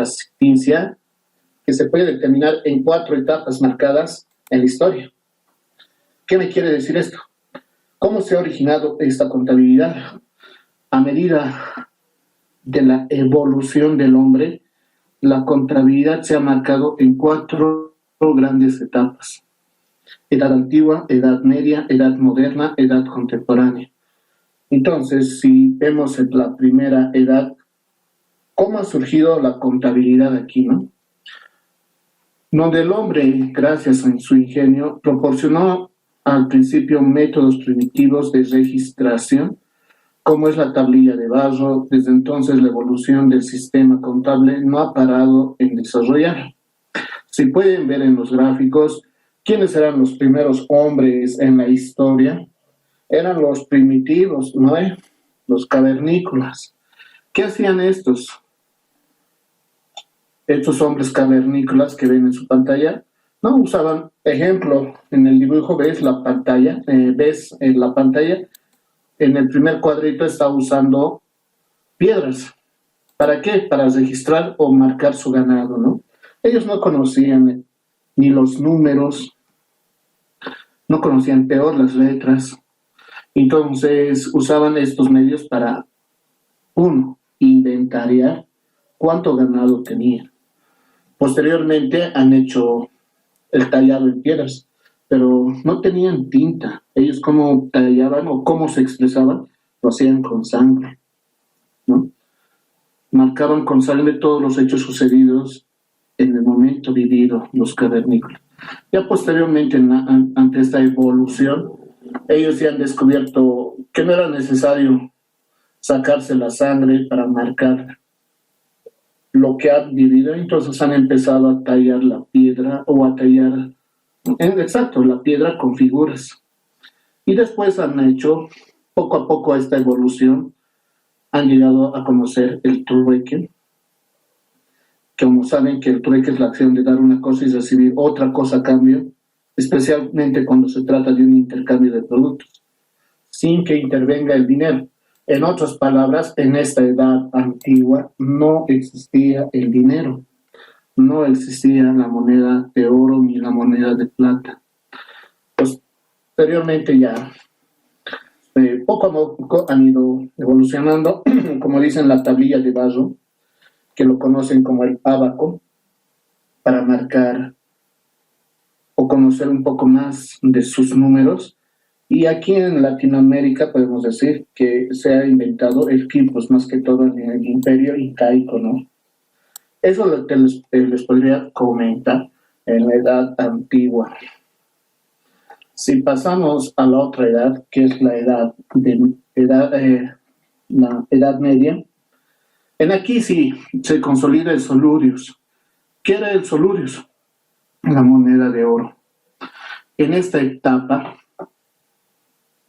la ciencia que se puede determinar en 4 etapas marcadas en la historia. ¿Qué me quiere decir esto? ¿Cómo se ha originado esta contabilidad? A medida de la evolución del hombre, la contabilidad se ha marcado en 4 grandes etapas: edad antigua, edad media, edad moderna, edad contemporánea. Entonces, si vemos en la primera edad, ¿cómo ha surgido la contabilidad aquí, no? Donde el hombre, gracias a su ingenio, proporcionó al principio métodos primitivos de registración, como es la tablilla de barro. Desde entonces la evolución del sistema contable no ha parado en desarrollar. Si pueden ver en los gráficos, ¿quiénes eran los primeros hombres en la historia? Eran los primitivos, ¿no? Los cavernícolas. ¿Qué hacían estos? Estos hombres cavernícolas que ven en su pantalla, no usaban, ejemplo, en el dibujo ves la pantalla, ves en la pantalla, en el primer cuadrito está usando piedras. ¿Para qué? Para registrar o marcar su ganado, ¿no? Ellos no conocían ni los números, no conocían peor las letras, entonces usaban estos medios para, uno, inventariar cuánto ganado tenían. Posteriormente han hecho el tallado en piedras, pero no tenían tinta. Ellos cómo tallaban o cómo se expresaban, lo hacían con sangre, ¿no? Marcaban con sangre todos los hechos sucedidos en el momento vivido, los cavernícolas. Ya posteriormente, ante esta evolución, ellos ya han descubierto que no era necesario sacarse la sangre para marcar lo que han vivido, entonces han empezado a tallar la piedra o a tallar, exacto, la piedra con figuras. Y después han hecho, poco a poco, esta evolución, han llegado a conocer el trueque, que como saben que el trueque es la acción de dar una cosa y recibir otra cosa a cambio, especialmente cuando se trata de un intercambio de productos, sin que intervenga el dinero. En otras palabras, en esta edad antigua no existía el dinero, no existía la moneda de oro ni la moneda de plata. Posteriormente ya, poco a poco han ido evolucionando, como dicen la tablilla de barro, que lo conocen como el ábaco, para marcar o conocer un poco más de sus números. Y aquí en Latinoamérica podemos decir que se ha inventado el quipus, más que todo en el imperio incaico, ¿no? Eso es lo que les podría comentar en la edad antigua. Si pasamos a la otra edad, que es la edad media, en aquí sí se consolida el solurius. ¿Qué era el solurius? La moneda de oro. En esta etapa,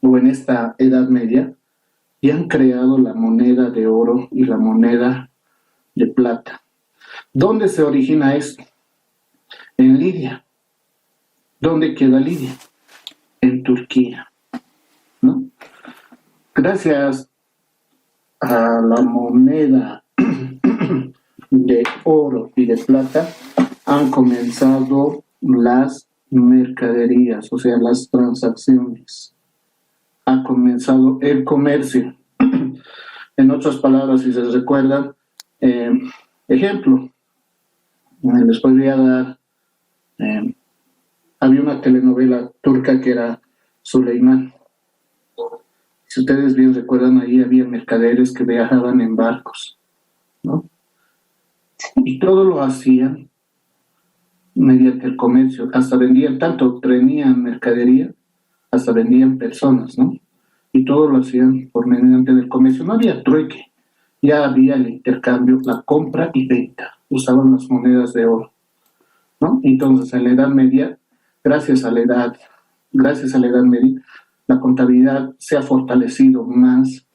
o en esta edad media, ya han creado la moneda de oro y la moneda de plata. ¿Dónde se origina esto? En Lidia. ¿Dónde queda Lidia? En Turquía, ¿no? Gracias a la moneda de oro y de plata han comenzado las mercaderías, o sea, las transacciones. Ha comenzado el comercio. En otras palabras, si se recuerdan, ejemplo, les podría dar, había una telenovela turca que era Suleimán. Si ustedes bien recuerdan, ahí había mercaderes que viajaban en barcos, ¿no? Y todo lo hacían mediante el comercio, hasta vendían, tanto tenían mercadería, hasta vendían personas, ¿no? Y todo lo hacían por mediante del comercio. No había trueque, ya había el intercambio, la compra y venta, usaban las monedas de oro, ¿no? Entonces, en la Edad Media, gracias a la Edad Media, la contabilidad se ha fortalecido más.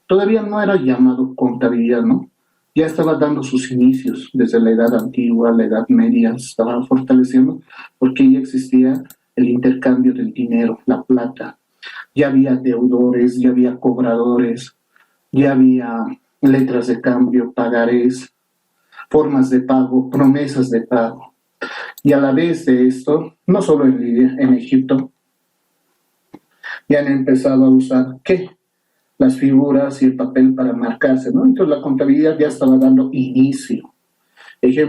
Todavía no era llamado contabilidad, ¿no? Ya estaba dando sus inicios desde la Edad Antigua, la Edad Media, se estaba fortaleciendo porque ya existía el intercambio del dinero, la plata. Ya había deudores, ya había cobradores, ya había letras de cambio, pagarés. formas de pago, promesas de pago. Y a la vez de esto, no solo en Egipto, ya han empezado a usar, ¿qué? Las figuras y el papel para marcarse, ¿no? Entonces la contabilidad ya estaba dando inicio.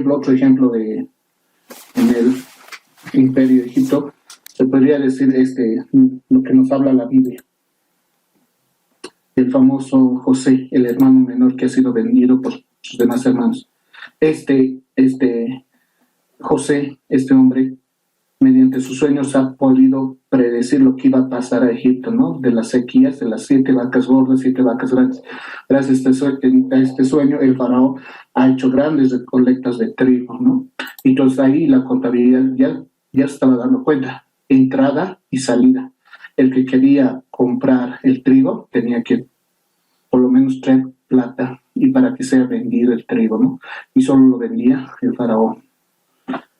Otro ejemplo en el Imperio de Egipto, se podría decir lo que nos habla la Biblia. El famoso José, el hermano menor que ha sido vendido por sus demás hermanos. José, este hombre, mediante sus sueños ha podido predecir lo que iba a pasar a Egipto, ¿no? De las sequías, de las 7 vacas gordas, 7 vacas grandes. Gracias a este sueño, el faraón ha hecho grandes recolectas de trigo, ¿no? Entonces ahí la contabilidad ya estaba dando cuenta, entrada y salida. El que quería comprar el trigo tenía que por lo menos traer plata y para que sea vendido el trigo, ¿no? Y solo lo vendía el faraón.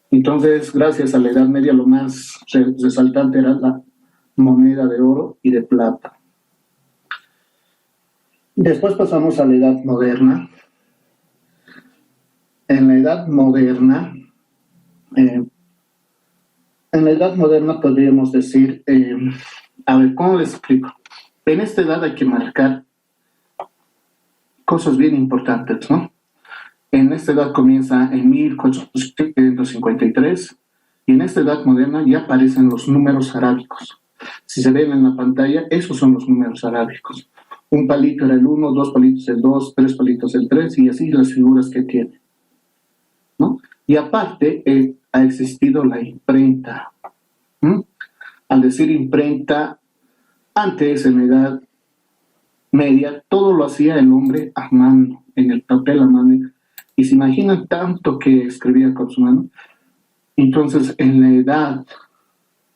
Entonces, gracias a la Edad Media, lo más resaltante era la moneda de oro y de plata. Después pasamos a la Edad Moderna. En la Edad Moderna podríamos decir, a ver, ¿cómo les explico? En esta edad hay que marcar cosas bien importantes, ¿no? En esta edad comienza en 1453 y en esta edad moderna ya aparecen los números arábicos. Si se ven en la pantalla, esos son los números arábicos. Un palito era el 1, 2 palitos el 2, 3 palitos el 3 y así las figuras que tiene, ¿no? Y aparte ha existido la imprenta. Al decir imprenta, antes en la Edad Media todo lo hacía el hombre a mano, en el papel a mano. Y se imaginan tanto que escribía con su mano. Entonces, en la Edad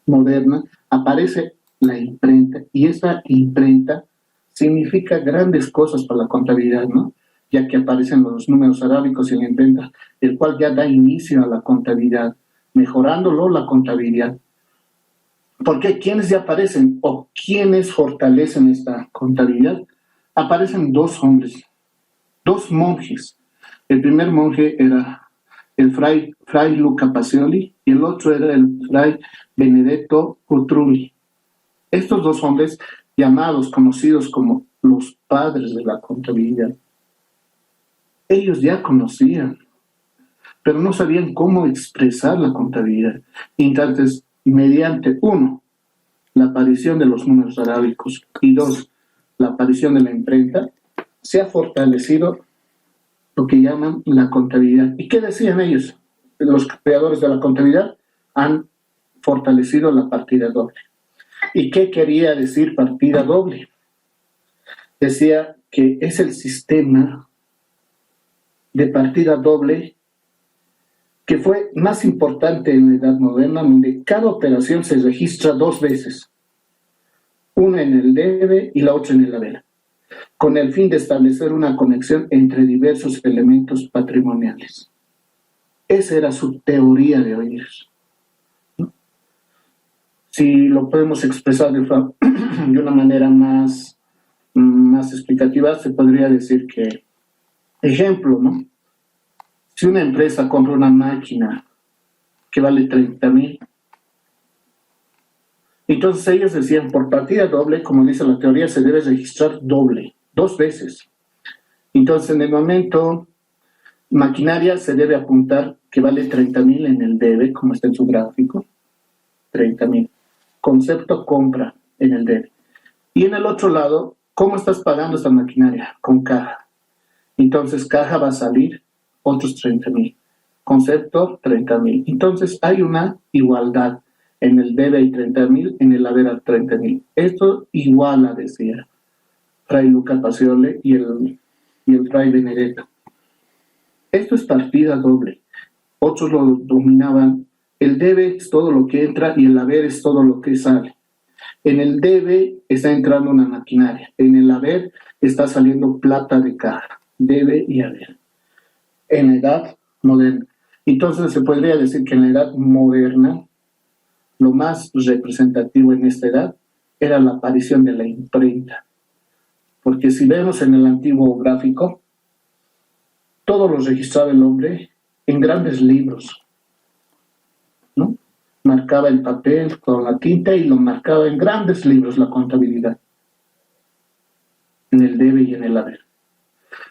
Moderna aparece la imprenta. Y esa imprenta significa grandes cosas para la contabilidad, ¿no? Ya que aparecen los números arábicos y la imprenta, el cual ya da inicio a la contabilidad, mejorándolo la contabilidad. Porque ¿quiénes ya aparecen o quiénes fortalecen esta contabilidad? Aparecen dos hombres, dos monjes. El primer monje era el fray Luca Pacioli y el otro era el fray Benedetto Cutrulli. Estos dos hombres, conocidos como los padres de la contabilidad, ellos ya conocían, pero no sabían cómo expresar la contabilidad. Entonces, mediante, uno, la aparición de los números arábicos y dos, la aparición de la imprenta, se ha fortalecido lo que llaman la contabilidad. ¿Y qué decían ellos? Los creadores de la contabilidad han fortalecido la partida doble. ¿Y qué quería decir partida doble? Decía que es el sistema de partida doble que fue más importante en la Edad Moderna, donde cada operación se registra dos veces, una en el debe y la otra en el haber, con el fin de establecer una conexión entre diversos elementos patrimoniales. Esa era su teoría de ellos. Si lo podemos expresar de una manera más explicativa, se podría decir que, ejemplo, ¿no? Si una empresa compra una máquina que vale 30,000, entonces ellos decían, por partida doble, como dice la teoría, se debe registrar doble, dos veces. Entonces, en el momento, maquinaria se debe apuntar que vale 30,000 en el debe, como está en su gráfico, 30,000. Concepto compra en el debe. Y en el otro lado, ¿cómo estás pagando esta maquinaria? Con caja. Entonces, caja va a salir otros 30,000. Concepto, 30,000. Entonces, hay una igualdad. En el debe hay 30,000, en el haber hay 30,000. Esto iguala, decía fray Luca Pacioli y el fray Benedetto. Esto es partida doble. Otros lo dominaban. El debe es todo lo que entra y el haber es todo lo que sale. En el debe está entrando una maquinaria. En el haber está saliendo plata de caja. Debe y haber. En la Edad Moderna. Entonces se podría decir que en la Edad Moderna lo más representativo en esta edad era la aparición de la imprenta. Porque si vemos en el antiguo gráfico, todo lo registraba el hombre en grandes libros, ¿no? Marcaba el papel con la tinta y lo marcaba en grandes libros la contabilidad, en el debe y en el haber.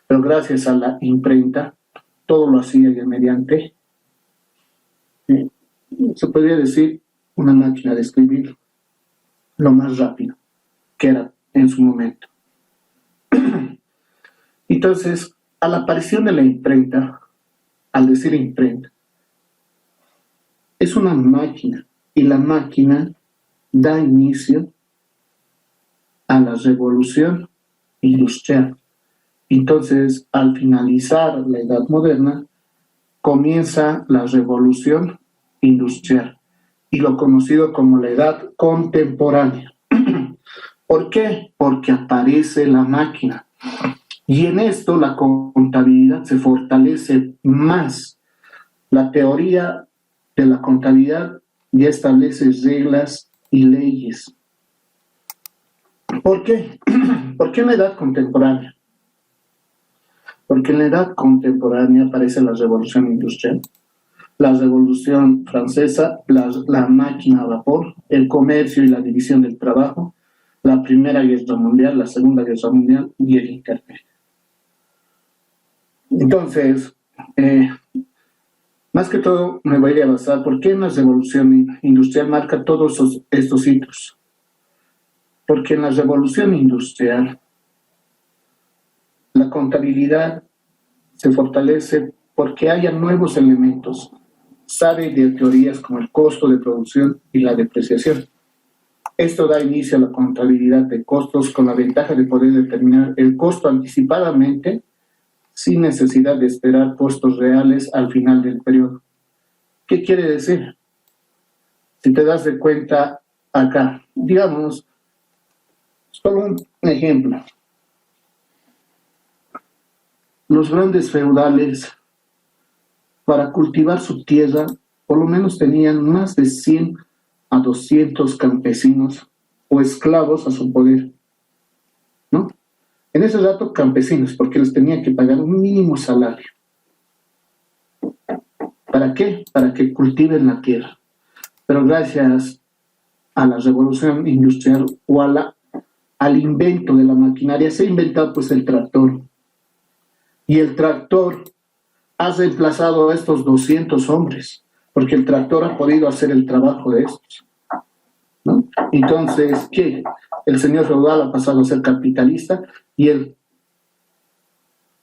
Pero gracias a la imprenta, todo lo hacía ya mediante, se podría decir, una máquina de escribir lo más rápido que era en su momento. Entonces, a la aparición de la imprenta, al decir imprenta, es una máquina y la máquina da inicio a la revolución industrial. Entonces, al finalizar la Edad Moderna, comienza la revolución industrial y lo conocido como la Edad Contemporánea. ¿Por qué? Porque aparece la máquina. Y en esto la contabilidad se fortalece más. La teoría de la contabilidad ya establece reglas y leyes. ¿Por qué? ¿Por qué en la edad contemporánea? Porque en la edad contemporánea aparece la revolución industrial, la revolución francesa, la máquina a vapor, el comercio y la división del trabajo, la Primera Guerra Mundial, la Segunda Guerra Mundial y el Internet. Entonces, más que todo me voy a basar por qué en la revolución industrial marca todos estos hitos. Porque en la revolución industrial la contabilidad se fortalece porque haya nuevos elementos, sabe de teorías como el costo de producción y la depreciación. Esto da inicio a la contabilidad de costos con la ventaja de poder determinar el costo anticipadamente sin necesidad de esperar costos reales al final del periodo. ¿Qué quiere decir? Si te das de cuenta acá, digamos, solo un ejemplo. Los grandes feudales, para cultivar su tierra, por lo menos tenían más de 100 a 200 campesinos o esclavos a su poder, ¿no? En ese dato, campesinos, porque les tenían que pagar un mínimo salario. ¿Para qué? Para que cultiven la tierra. Pero gracias a la revolución industrial o al invento de la maquinaria, se ha inventado pues el tractor. Y el tractor ha reemplazado a estos 200 hombres, porque el tractor ha podido hacer el trabajo de estos, ¿no? Entonces, ¿qué? El señor feudal ha pasado a ser capitalista y él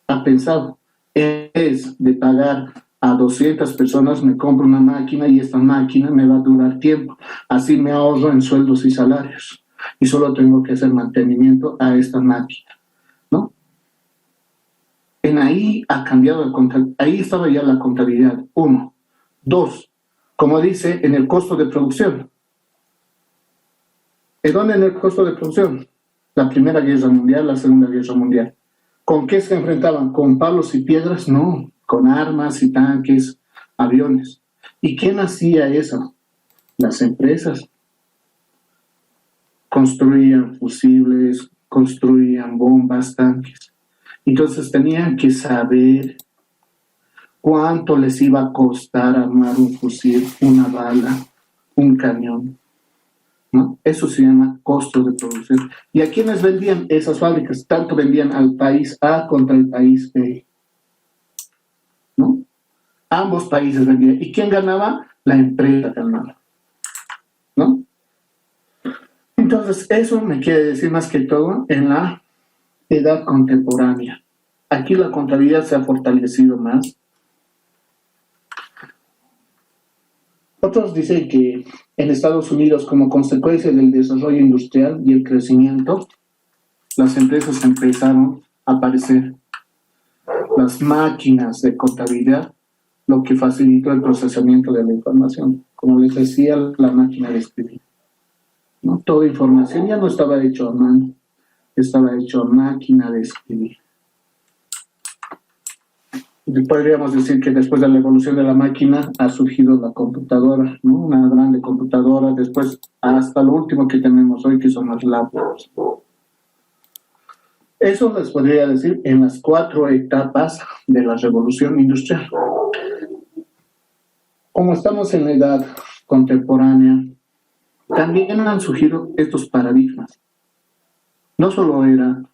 ha pensado, en vez de pagar a 200 personas, me compro una máquina y esta máquina me va a durar tiempo. Así me ahorro en sueldos y salarios. Y solo tengo que hacer mantenimiento a esta máquina, ¿no? En ahí ha cambiado el contabilidad. Ahí estaba ya la contabilidad. 1. 2. Como dice, en el costo de producción. ¿En dónde en el costo de producción? La Primera Guerra Mundial, la Segunda Guerra Mundial. ¿Con qué se enfrentaban? ¿Con palos y piedras? No, con armas y tanques, aviones. ¿Y quién hacía eso? Las empresas. Construían fusibles, construían bombas, tanques. Entonces tenían que saber cuánto les iba a costar armar un fusil, una bala, un cañón, ¿no? Eso se llama costo de producción. ¿Y a quiénes vendían esas fábricas? Tanto vendían al país A contra el país B, ¿no? Ambos países vendían. ¿Y quién ganaba? La empresa ganaba, ¿no? Entonces, eso me quiere decir más que todo en la edad contemporánea. Aquí la contabilidad se ha fortalecido más. Otros dicen que en Estados Unidos, como consecuencia del desarrollo industrial y el crecimiento, las empresas empezaron a aparecer. Las máquinas de contabilidad, lo que facilitó el procesamiento de la información. Como les decía, la máquina de escribir, ¿no? Toda información ya no estaba hecho a mano, estaba hecho a máquina de escribir. Podríamos decir que después de la evolución de la máquina ha surgido la computadora, ¿no? Una grande computadora, después hasta lo último que tenemos hoy, que son las laptops. Eso les podría decir en las 4 etapas de la revolución industrial. Como estamos en la edad contemporánea, también han surgido estos paradigmas. No solo eran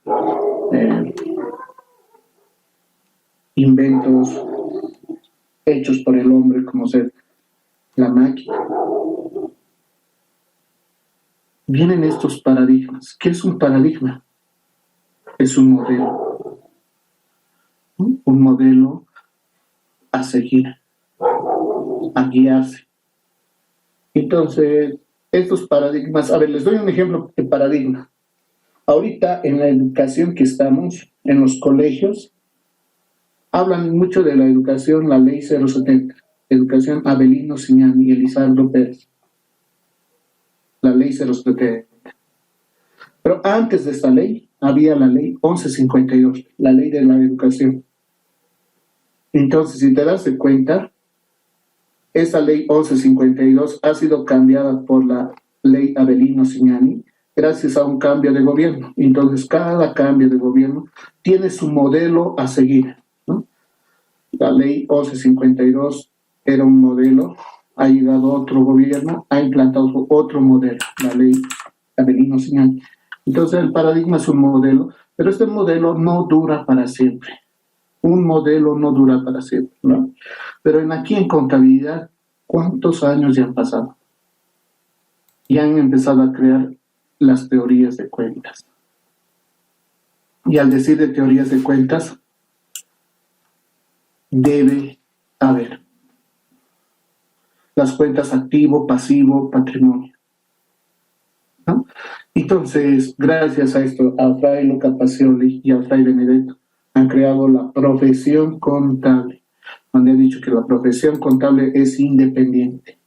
inventos hechos por el hombre, como ser la máquina. Vienen estos paradigmas. ¿Qué es un paradigma? Es un modelo. Un modelo a seguir, a guiarse. Entonces, estos paradigmas, a ver, les doy un ejemplo de paradigma. Ahorita en la educación que estamos, en los colegios, hablan mucho de la educación, la ley 070, educación Avelino Siñani y Elizardo Pérez, la ley 070. Pero antes de esta ley, había la ley 1152, la ley de la educación. Entonces, si te das de cuenta, esa ley 1152 ha sido cambiada por la ley Avelino Siñani gracias a un cambio de gobierno. Entonces, cada cambio de gobierno tiene su modelo a seguir, ¿no? La ley 1152 era un modelo, ha llegado otro gobierno, ha implantado otro modelo, la ley Avelino Siñani. Entonces, el paradigma es un modelo, pero este modelo no dura para siempre. Un modelo no dura para siempre, ¿no? Pero aquí en contabilidad, ¿cuántos años ya han pasado? Y han empezado a crear las teorías de cuentas. Y al decir de teorías de cuentas, debe haber las cuentas activo, pasivo, patrimonio, ¿no? Entonces, gracias a esto, a Fray Luca Pacioli y a Fray Benedetto han creado la profesión contable, donde han dicho que la profesión contable es independiente,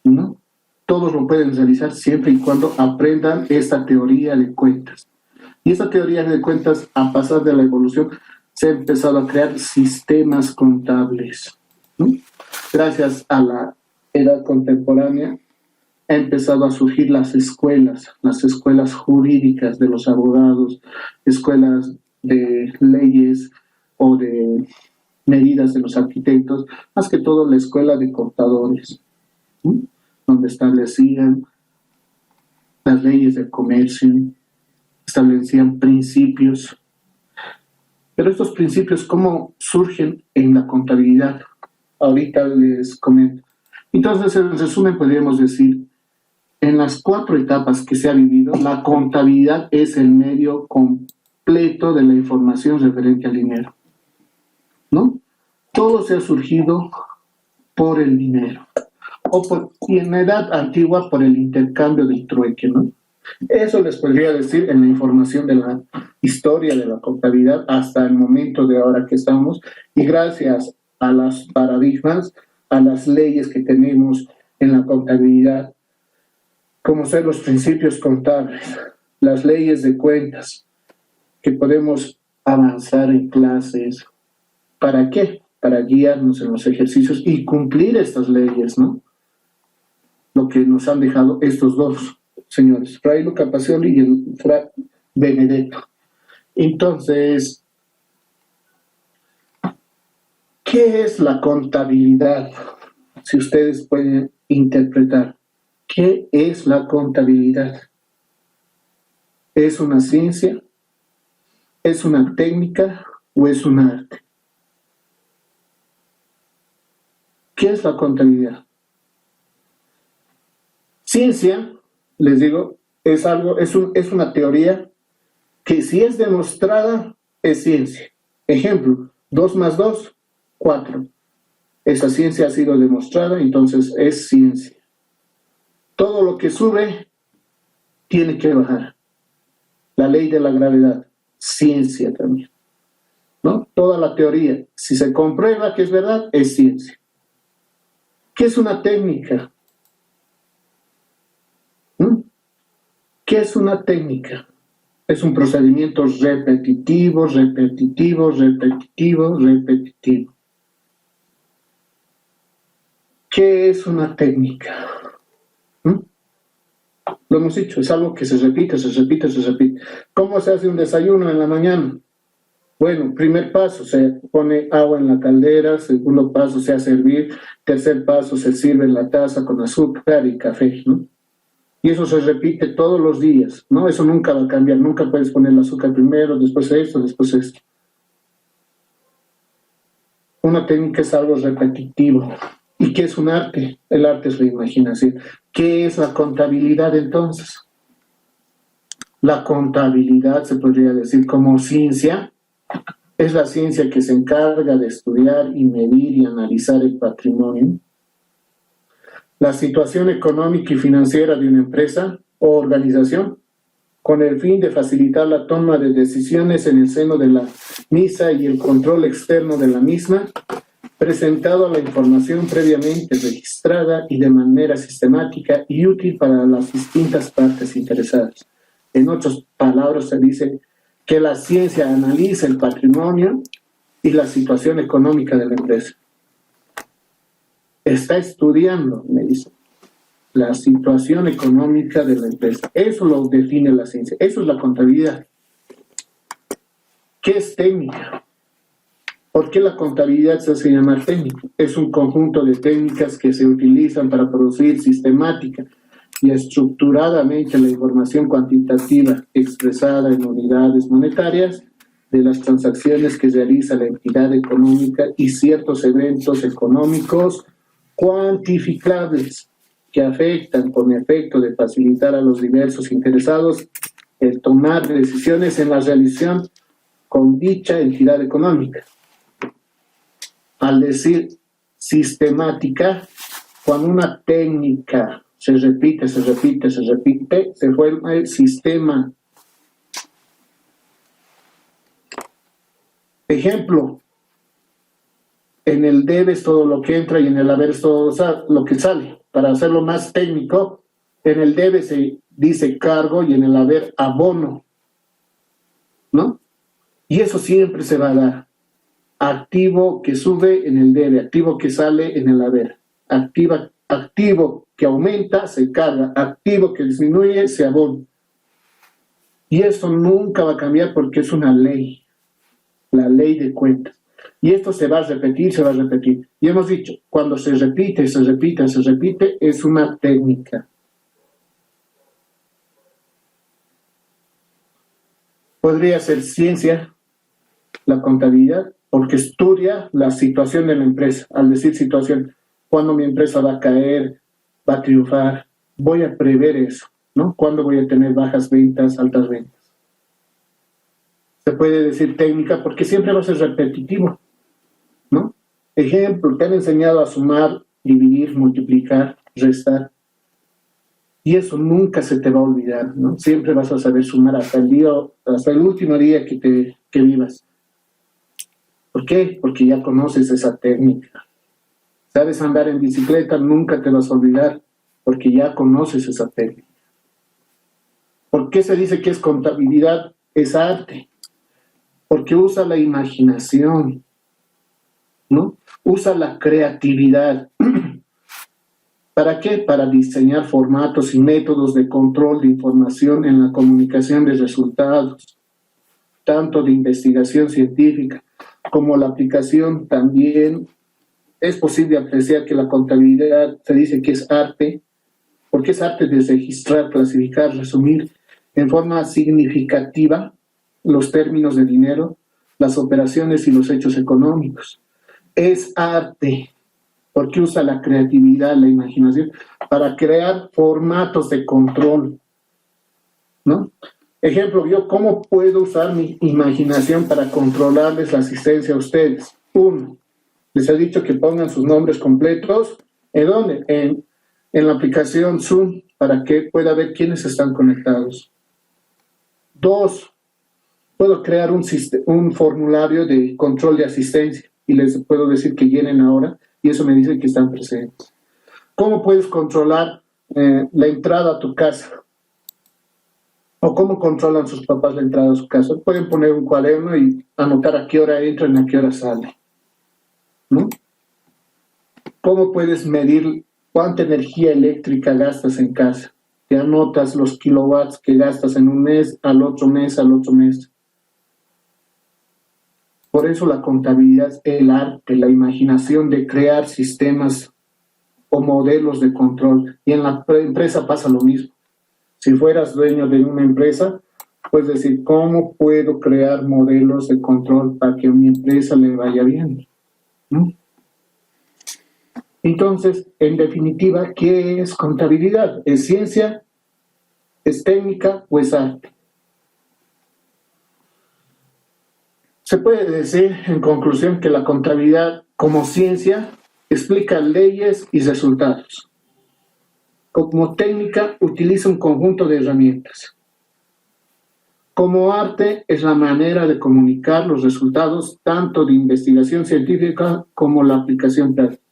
¿no? Todos lo pueden realizar siempre y cuando aprendan esta teoría de cuentas. Y esa teoría de cuentas, a pasar de la evolución, se ha empezado a crear sistemas contables, ¿no? Gracias a la edad contemporánea, ha empezado a surgir las escuelas jurídicas de los abogados, escuelas de leyes o de medidas de los arquitectos, más que todo la escuela de contadores, ¿no? Donde establecían las leyes del comercio, establecían principios. Pero estos principios, ¿cómo surgen en la contabilidad? Ahorita les comento. Entonces, en resumen, podríamos decir, en las 4 etapas que se ha vivido, la contabilidad es el medio completo de la información referente al dinero, ¿no? Todo se ha surgido por el dinero, y en la edad antigua por el intercambio del trueque, ¿no? Eso les podría decir en la información de la historia de la contabilidad hasta el momento de ahora que estamos, y gracias a los paradigmas, a las leyes que tenemos en la contabilidad, como ser los principios contables, las leyes de cuentas, que podemos avanzar en clases. ¿Para qué? Para guiarnos en los ejercicios y cumplir estas leyes, ¿no? Lo que nos han dejado estos dos señores, Fray Luca Pacioli y el Fray Benedetto. Entonces, ¿qué es la contabilidad? Si ustedes pueden interpretar, ¿qué es la contabilidad? ¿Es una ciencia? ¿Es una técnica o es un arte? ¿Qué es la contabilidad? Ciencia, les digo, es una teoría que si es demostrada, es ciencia. Ejemplo, 2 más 2, 4. Esa ciencia ha sido demostrada, entonces es ciencia. Todo lo que sube tiene que bajar. La ley de la gravedad, ciencia también, ¿no? Toda la teoría, si se comprueba que es verdad, es ciencia. ¿Qué es una técnica? ¿Qué es una técnica? Es un procedimiento repetitivo, repetitivo, repetitivo, repetitivo. ¿Qué es una técnica? Lo hemos dicho, es algo que se repite, se repite, se repite. ¿Cómo se hace un desayuno en la mañana? Bueno, primer paso, se pone agua en la caldera, segundo paso se hace hervir, tercer paso se sirve en la taza con azúcar y café, ¿no? Y eso se repite todos los días, ¿no? Eso nunca va a cambiar, nunca puedes poner el azúcar primero, después esto, después esto. Una técnica es algo repetitivo. ¿Y qué es un arte? El arte es la imaginación. ¿Qué es la contabilidad entonces? La contabilidad se podría decir como ciencia. Es la ciencia que se encarga de estudiar y medir y analizar el patrimonio, la situación económica y financiera de una empresa o organización, con el fin de facilitar la toma de decisiones en el seno de la misma y el control externo de la misma, presentado la información previamente registrada y de manera sistemática y útil para las distintas partes interesadas. En otras palabras, se dice que la ciencia analiza el patrimonio y la situación económica de la empresa. Está estudiando, me dice, la situación económica de la empresa. Eso lo define la ciencia. Eso es la contabilidad. ¿Qué es técnica? ¿Por qué la contabilidad se hace llamar técnica? Es un conjunto de técnicas que se utilizan para producir sistemática y estructuradamente la información cuantitativa expresada en unidades monetarias de las transacciones que realiza la entidad económica y ciertos eventos económicos cuantificables que afectan con efecto de facilitar a los diversos interesados el tomar decisiones en la realización con dicha entidad económica. Al decir sistemática, cuando una técnica se repite, se repite, se repite, se forma el sistema. Ejemplo, en el debe es todo lo que entra y en el haber es todo lo que sale. Para hacerlo más técnico, en el debe se dice cargo y en el haber abono, ¿no? Y eso siempre se va a dar. Activo que sube en el debe, activo que sale en el haber. Activo que aumenta se carga, activo que disminuye se abona. Y eso nunca va a cambiar porque es una ley, la ley de cuentas. Y esto se va a repetir, se va a repetir. Y hemos dicho, cuando se repite, se repite, se repite, es una técnica. Podría ser ciencia, la contabilidad, porque estudia la situación de la empresa. Al decir situación, cuándo mi empresa va a caer, va a triunfar, voy a prever eso, ¿no? ¿Cuándo voy a tener bajas ventas, altas ventas? Se puede decir técnica porque siempre va a ser repetitivo, ¿no? Ejemplo, te han enseñado a sumar, dividir, multiplicar, restar. Y eso nunca se te va a olvidar, ¿no? Siempre vas a saber sumar hasta el último día que vivas. ¿Por qué? Porque ya conoces esa técnica. Sabes andar en bicicleta, nunca te vas a olvidar, porque ya conoces esa técnica. ¿Por qué se dice que es contabilidad? Es arte. Porque usa la imaginación, ¿no? Usa la creatividad. ¿Para qué? Para diseñar formatos y métodos de control de información en la comunicación de resultados, tanto de investigación científica como la aplicación. También es posible apreciar que la contabilidad se dice que es arte, porque es arte de registrar, clasificar, resumir en forma significativa los términos de dinero, las operaciones y los hechos económicos. Es arte porque usa la creatividad, la imaginación, para crear formatos de control, ¿no? Ejemplo, yo cómo puedo usar mi imaginación para controlarles la asistencia a ustedes. Uno, les he dicho que pongan sus nombres completos. ¿En dónde? En la aplicación Zoom, para que pueda ver quiénes están conectados. Dos, puedo crear un formulario de control de asistencia y les puedo decir que llenen ahora y eso me dice que están presentes. ¿Cómo puedes controlar la entrada a tu casa? ¿O cómo controlan sus papás la entrada a su casa? Pueden poner un cuaderno y anotar a qué hora entran y a qué hora salen, ¿no? ¿Cómo puedes medir cuánta energía eléctrica gastas en casa? que anotas los kilowatts que gastas en un mes, al otro mes, al otro mes. Por eso la contabilidad es el arte, la imaginación de crear sistemas o modelos de control. Y en la empresa pasa lo mismo. Si fueras dueño de una empresa, puedes decir, ¿cómo puedo crear modelos de control para que a mi empresa le vaya bien? ¿No? Entonces, en definitiva, ¿qué es contabilidad? ¿Es ciencia? ¿Es técnica o es arte? Se puede decir, en conclusión, que la contabilidad como ciencia explica leyes y resultados. Como técnica, utiliza un conjunto de herramientas. Como arte, es la manera de comunicar los resultados tanto de investigación científica como la aplicación práctica.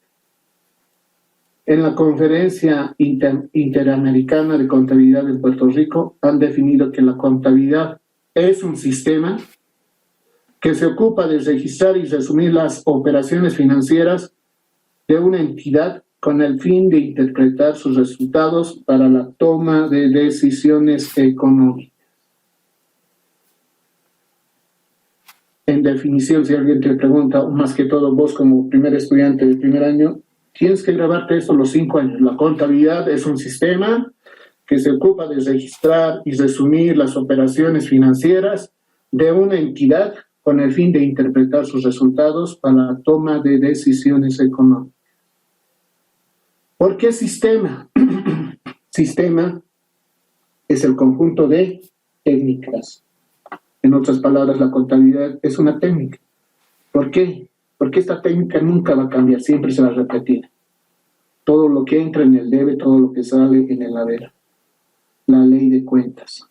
En la Conferencia Interamericana de Contabilidad en Puerto Rico han definido que la contabilidad es un sistema que se ocupa de registrar y resumir las operaciones financieras de una entidad con el fin de interpretar sus resultados para la toma de decisiones económicas. En definición, si alguien te pregunta, más que todo vos como primer estudiante de primer año, tienes que grabarte esto los 5 años. La contabilidad es un sistema que se ocupa de registrar y resumir las operaciones financieras de una entidad con el fin de interpretar sus resultados para la toma de decisiones económicas. ¿Por qué sistema? Sistema es el conjunto de técnicas. En otras palabras, la contabilidad es una técnica. ¿Por qué? Porque esta técnica nunca va a cambiar, siempre se va a repetir. Todo lo que entra en el debe, todo lo que sale en el haber. La ley de cuentas.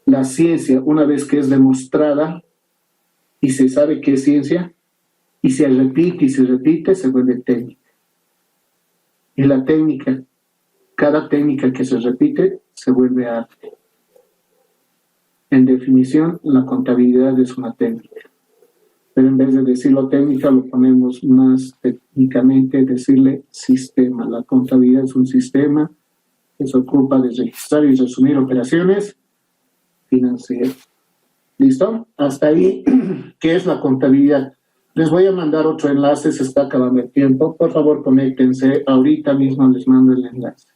La ciencia, una vez que es demostrada y se sabe que es ciencia, y se repite, se vuelve técnica. Y la técnica, cada técnica que se repite, se vuelve arte. En definición, la contabilidad es una técnica. Pero en vez de decirlo técnica, lo ponemos más técnicamente, decirle sistema. La contabilidad es un sistema que se ocupa de registrar y resumir operaciones financieras. ¿Listo? Hasta ahí, ¿qué es la contabilidad? Les voy a mandar otro enlace, se está acabando el tiempo. Por favor, conéctense. Ahorita mismo les mando el enlace.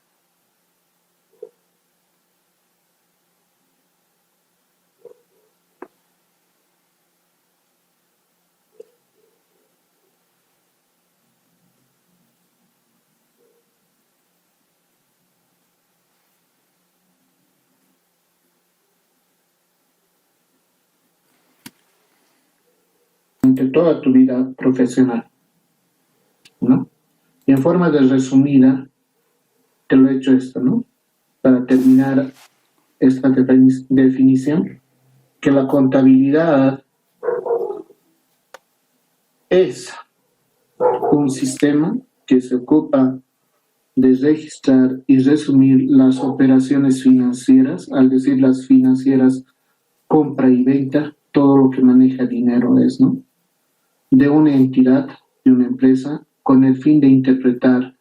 Durante toda tu vida profesional, ¿no? Y en forma de resumida, te lo he hecho esto, ¿no? Para terminar esta definición, que la contabilidad es un sistema que se ocupa de registrar y resumir las operaciones financieras, al decir las financieras, compra y venta, todo lo que maneja dinero es, ¿no? De una entidad, de una empresa, con el fin de interpretar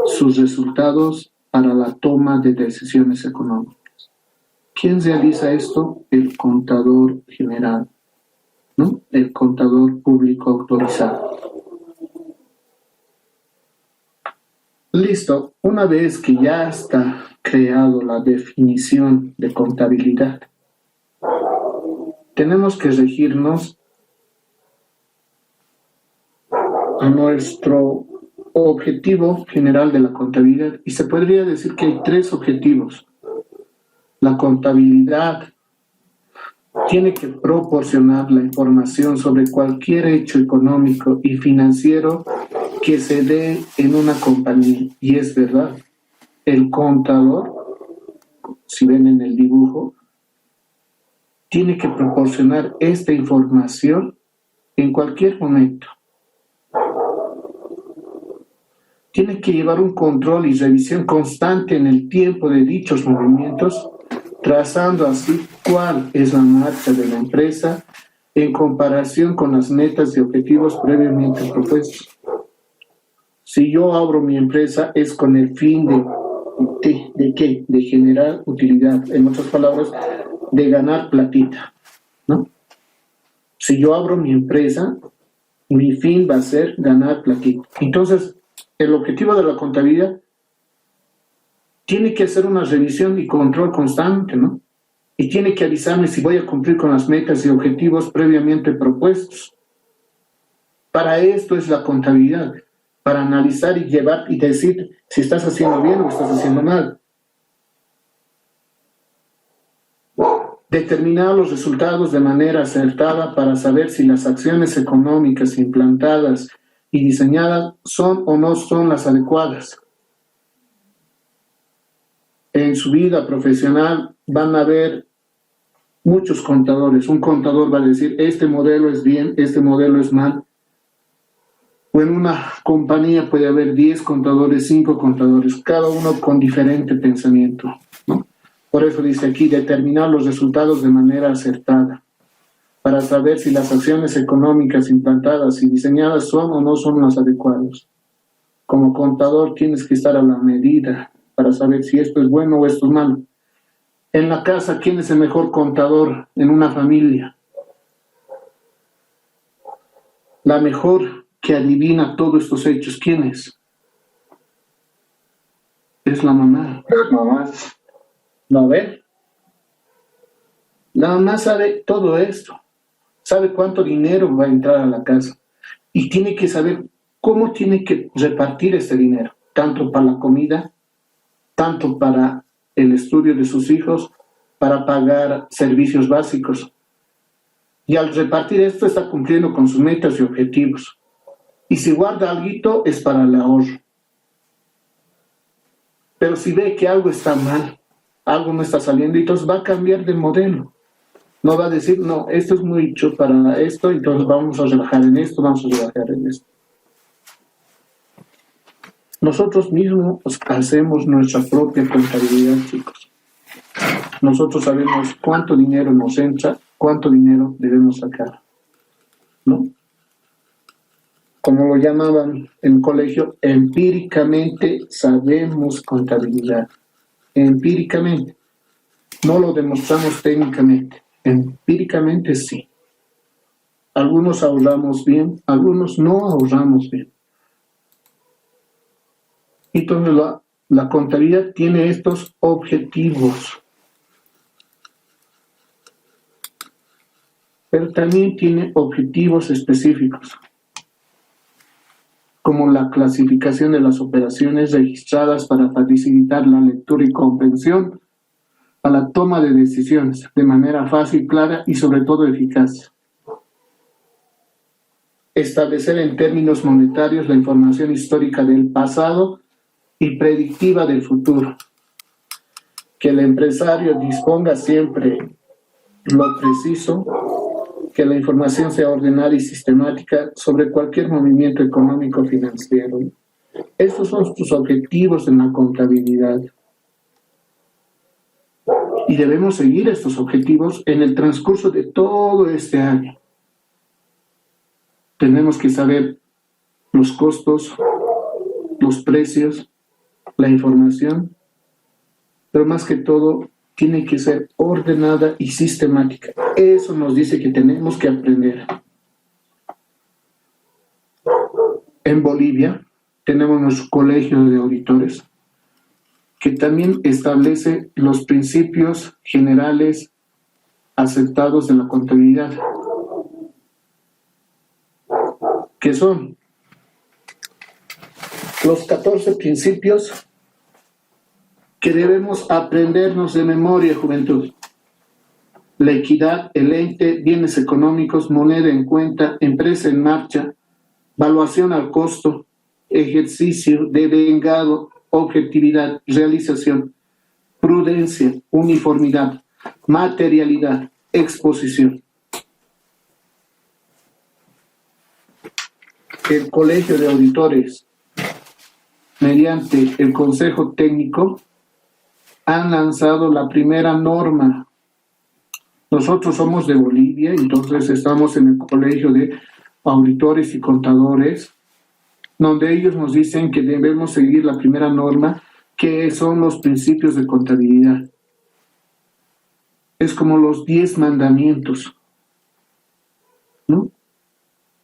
sus resultados para la toma de decisiones económicas. ¿Quién realiza esto? El contador general, ¿no? El contador público autorizado. Listo, una vez que ya está creado la definición de contabilidad, tenemos que regirnos a nuestro objetivo general de la contabilidad, y se podría decir que hay 3 objetivos. La contabilidad tiene que proporcionar la información sobre cualquier hecho económico y financiero que se dé en una compañía, y es verdad, el contador, si ven en el dibujo, tiene que proporcionar esta información en cualquier momento. Tiene que llevar un control y revisión constante en el tiempo de dichos movimientos, trazando así cuál es la marcha de la empresa en comparación con las metas y objetivos previamente propuestos. Si yo abro mi empresa es con el fin de ¿De qué? De generar utilidad. En otras palabras, de ganar platita, ¿no? Si yo abro mi empresa, mi fin va a ser ganar platita. Entonces, el objetivo de la contabilidad tiene que hacer una revisión y control constante, ¿no? Y tiene que avisarme si voy a cumplir con las metas y objetivos previamente propuestos. Para esto es la contabilidad, para analizar y llevar y decir si estás haciendo bien o estás haciendo mal. Determinar los resultados de manera acertada para saber si las acciones económicas implantadas y diseñadas son o no son las adecuadas. En su vida profesional van a haber muchos contadores. Un contador va a decir, este modelo es bien, este modelo es mal. O en una compañía puede haber 10 contadores, 5 contadores, cada uno con diferente pensamiento, ¿no? Por eso dice aquí, determinar los resultados de manera acertada, para saber si las acciones económicas implantadas y diseñadas son o no son las adecuadas. Como contador tienes que estar a la medida para saber si esto es bueno o esto es malo. En la casa, ¿quién es el mejor contador en una familia? La mejor que adivina todos estos hechos, ¿quién es? Es la mamá. Las mamás. ¿No ve? La mamá sabe todo esto, sabe cuánto dinero va a entrar a la casa y tiene que saber cómo tiene que repartir ese dinero, tanto para la comida, tanto para el estudio de sus hijos, para pagar servicios básicos. Y al repartir esto está cumpliendo con sus metas y objetivos. Y si guarda algo es para el ahorro. Pero si ve que algo está mal, algo no está saliendo, entonces va a cambiar de modelo. No va a decir, no, esto es mucho para esto, entonces vamos a rebajar en esto, vamos a rebajar en esto. Nosotros mismos hacemos nuestra propia contabilidad, chicos. Nosotros sabemos cuánto dinero nos entra, cuánto dinero debemos sacar, ¿no? Como lo llamaban en el colegio, empíricamente sabemos contabilidad. Empíricamente. No lo demostramos técnicamente. Empíricamente sí. Algunos ahorramos bien, algunos no ahorramos bien. Entonces la contabilidad tiene estos objetivos. Pero también tiene objetivos específicos, como la clasificación de las operaciones registradas para facilitar la lectura y comprensión a la toma de decisiones de manera fácil, clara y sobre todo eficaz. Establecer en términos monetarios la información histórica del pasado y predictiva del futuro. Que el empresario disponga siempre lo preciso, que la información sea ordenada y sistemática sobre cualquier movimiento económico financiero. Estos son tus objetivos en la contabilidad. Y debemos seguir estos objetivos en el transcurso de todo este año. Tenemos que saber los costos, los precios, la información, pero más que todo tiene que ser ordenada y sistemática. Eso nos dice que tenemos que aprender. En Bolivia tenemos nuestro colegio de auditores, que también establece los principios generales aceptados de la contabilidad, que son los 14 principios que debemos aprendernos de memoria, juventud. La equidad, el ente, bienes económicos, moneda en cuenta, empresa en marcha, valuación al costo, ejercicio, devengado, objetividad, realización, prudencia, uniformidad, materialidad, exposición. El Colegio de Auditores, mediante el Consejo Técnico, han lanzado la primera norma. Nosotros somos de Bolivia, entonces estamos en el Colegio de Auditores y Contadores, donde ellos nos dicen que debemos seguir la primera norma ¿Qué son los principios de contabilidad? Es como los 10 mandamientos, ¿no?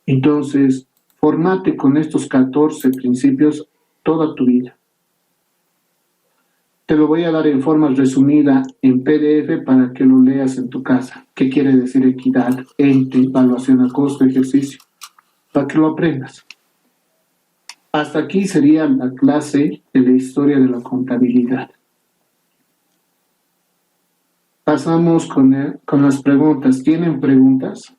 Entonces, formate con estos 14 principios toda tu vida. Te lo voy a dar en forma resumida en PDF para que lo leas en tu casa. ¿Qué quiere decir equidad, ente, evaluación a costo, ejercicio? Para que lo aprendas. Hasta aquí sería la clase de la historia de la contabilidad. Pasamos con las preguntas. ¿Tienen preguntas?